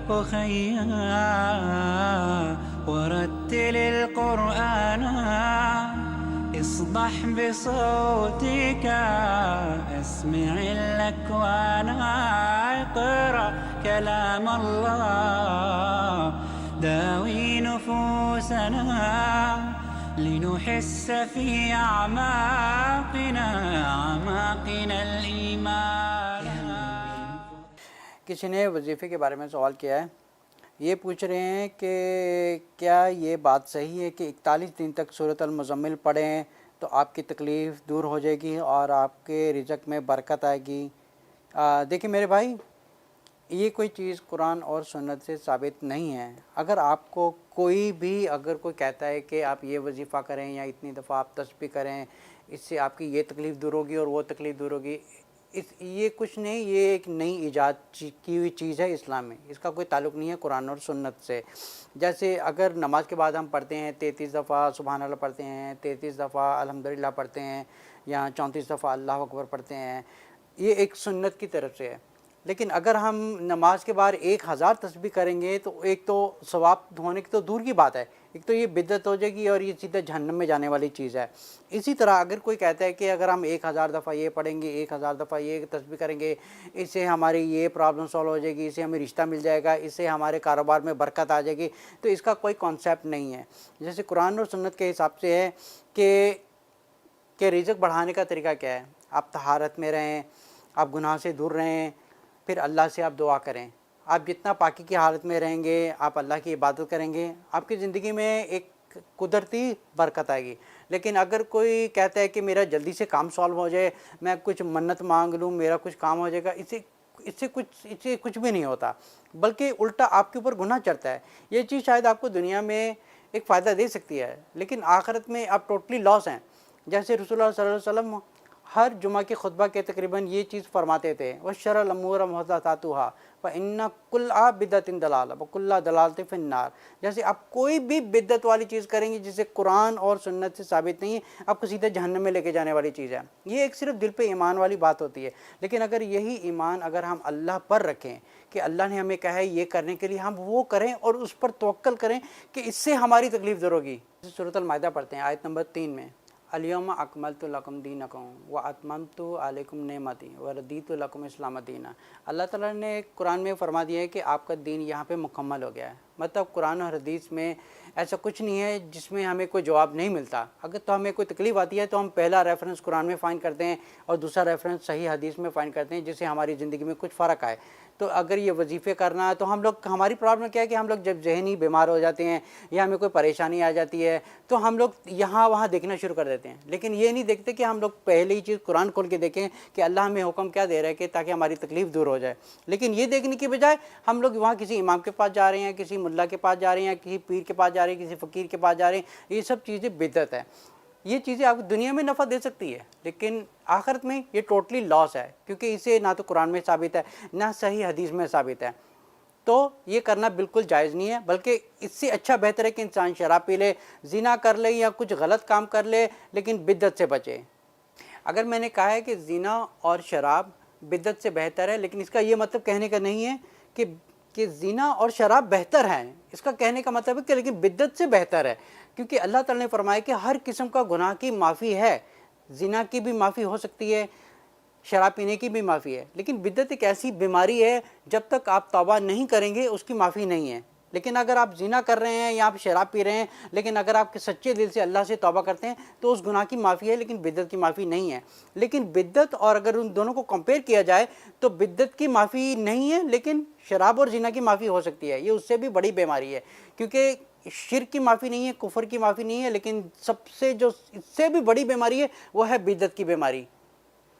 أخيا ورتل القرآن اصدح بصوتك اسمع الأكوان اقرأ كلام الله داوي نفوسنا لنحس في أعماقنا الإيمان. کسی نے وظیفے کے بارے میں سوال کیا ہے. یہ پوچھ رہے ہیں کہ کیا یہ بات صحیح ہے کہ 41 دن تک سورۃ المزمل پڑھیں تو آپ کی تکلیف دور ہو جائے گی اور آپ کے رزق میں برکت آئے گی؟ دیکھیں میرے بھائی، یہ کوئی چیز قرآن اور سنت سے ثابت نہیں ہے. اگر آپ کو کوئی کہتا ہے کہ آپ یہ وظیفہ کریں یا اتنی دفعہ آپ تسبیح کریں، اس سے آپ کی یہ تکلیف دور ہوگی اور وہ تکلیف دور ہوگی، یہ کچھ نہیں، یہ ایک نئی ایجاد کی ہوئی چیز ہے اسلام میں. اس کا کوئی تعلق نہیں ہے قرآن اور سنت سے. جیسے اگر نماز کے بعد ہم پڑھتے ہیں 33 دفعہ سبحان اللہ پڑھتے ہیں، 33 دفعہ الحمدللہ پڑھتے ہیں، یا 34 دفعہ اللہ اکبر پڑھتے ہیں، یہ ایک سنت کی طرف سے ہے. لیکن اگر ہم نماز کے بعد 1000 تسبیح کریں گے تو ایک تو ثواب ہونے کی تو دور کی بات ہے، ایک تو یہ بدعت ہو جائے گی اور یہ سیدھا جہنم میں جانے والی چیز ہے. اسی طرح اگر کوئی کہتا ہے کہ اگر ہم 1000 دفعہ یہ پڑھیں گے، 1000 دفعہ یہ تسبیح کریں گے، اس سے ہماری یہ پرابلم سالو ہو جائے گی، اس سے ہمیں رشتہ مل جائے گا، اس سے ہمارے کاروبار میں برکت آ جائے گی، تو اس کا کوئی کانسیپٹ نہیں ہے. جیسے قرآن اور سنت کے حساب سے ہے کہ رزق بڑھانے کا طریقہ کیا ہے. آپ طہارت میں رہیں، آپ گناہ سے دور رہیں، پھر اللہ سے آپ دعا کریں. آپ جتنا پاکی کی حالت میں رہیں گے، آپ اللہ کی عبادت کریں گے، آپ کی زندگی میں ایک قدرتی برکت آئے گی. لیکن اگر کوئی کہتا ہے کہ میرا جلدی سے کام سالو ہو جائے، میں کچھ منت مانگ لوں میرا کچھ کام ہو جائے گا، اس سے کچھ بھی نہیں ہوتا، بلکہ الٹا آپ کے اوپر گناہ چڑھتا ہے. یہ چیز شاید آپ کو دنیا میں ایک فائدہ دے سکتی ہے، لیکن آخرت میں آپ ٹوٹلی لاس ہیں. جیسے رسول اللہ صلی اللہ علیہ وسلم ہر جمعہ کے خطبہ کے تقریباً یہ چیز فرماتے تھے، وَشَرَ الْأُمُورَ مُحْدَثَاتُهَا فَإِنَّ كُلَّ بِدْعَةٍ ضَلَالَةٍ وَكُلُّ ضَلَالَةٍ فِي النَّارِ. جیسے آپ کوئی بھی بدعت والی چیز کریں گے جسے قرآن اور سنت سے ثابت نہیں ہے، آپ کو سیدھے جہنم میں لے کے جانے والی چیز ہے. یہ ایک صرف دل پہ ایمان والی بات ہوتی ہے. لیکن اگر یہی ایمان اگر ہم اللہ پر رکھیں کہ اللہ نے ہمیں کہا ہے یہ کرنے کے لیے، ہم وہ کریں اور اس پر توکل کریں کہ اس سے ہماری تکلیف دور ہوگی. سورۃ المائدہ پڑھتے ہیں آیت نمبر 3 میں، الیوم اکملت لکم دینکم واتممت علیکم نعمتی وردیت لکم اسلام دینا. اللہ تعالیٰ نے قرآن میں فرما دیا ہے کہ آپ کا دین یہاں پہ مکمل ہو گیا ہے. مطلب قرآن اور حدیث میں ایسا کچھ نہیں ہے جس میں ہمیں کوئی جواب نہیں ملتا. اگر تو ہمیں کوئی تکلیف آتی ہے تو ہم پہلا ریفرنس قرآن میں فائنڈ کرتے ہیں اور دوسرا ریفرنس صحیح حدیث میں فائنڈ کرتے ہیں جس سے ہماری زندگی میں کچھ فرق آئے. تو اگر یہ وظیفے کرنا ہے تو ہماری پرابلم کیا ہے کہ ہم لوگ جب ذہنی بیمار ہو جاتے ہیں یا ہمیں کوئی پریشانی آ جاتی ہے تو ہم لوگ یہاں وہاں دیکھنا شروع کر دیتے ہیں. لیکن یہ نہیں دیکھتے کہ ہم لوگ پہلے ہی چیز قرآن کھول کے دیکھیں کہ اللہ ہمیں حکم کیا دے رہا ہے کہ تاکہ ہماری تکلیف دور ہو جائے. لیکن یہ دیکھنے کی بجائے ہم لوگ وہاں کسی امام کے پاس جا رہے ہیں، کسی ملا کے پاس جا رہے ہیں، کسی پیر کے پاس جا رہے ہیں، کسی فقیر کے پاس جا رہے ہیں. یہ سب چیزیں بدعت ہے. یہ چیزیں آپ کو دنیا میں نفع دے سکتی ہے لیکن آخرت میں یہ ٹوٹلی لاس ہے، کیونکہ اسے نہ تو قرآن میں ثابت ہے نہ صحیح حدیث میں ثابت ہے. تو یہ کرنا بالکل جائز نہیں ہے، بلکہ اس سے اچھا بہتر ہے کہ انسان شراب پی لے، زنا کر لے یا کچھ غلط کام کر لے، لیکن بدعت سے بچے. اگر میں نے کہا ہے کہ زنا اور شراب بدعت سے بہتر ہے، لیکن اس کا یہ مطلب کہنے کا نہیں ہے کہ زنا اور شراب بہتر ہیں. اس کا کہنے کا مطلب ہے کہ لیکن بدعت سے بہتر ہے، کیونکہ اللہ تعالیٰ نے فرمایا کہ ہر قسم کا گناہ کی معافی ہے. زنا کی بھی معافی ہو سکتی ہے، شراب پینے کی بھی معافی ہے، لیکن بدعت ایک ایسی بیماری ہے جب تک آپ توبہ نہیں کریں گے اس کی معافی نہیں ہے. لیکن اگر آپ زنا کر رہے ہیں یا آپ شراب پی رہے ہیں، لیکن اگر آپ کے سچے دل سے اللہ سے توبہ کرتے ہیں تو اس گناہ کی معافی ہے، لیکن بدعت کی معافی نہیں ہے. لیکن بدعت اور اگر ان دونوں کو کمپیئر کیا جائے تو بدعت کی معافی نہیں ہے، لیکن شراب اور زنا کی معافی ہو سکتی ہے. یہ اس سے بھی بڑی بیماری ہے، کیونکہ شرک کی معافی نہیں ہے، کفر کی معافی نہیں ہے، لیکن سب سے جو اس سے بھی بڑی بیماری ہے وہ ہے بدعت کی بیماری.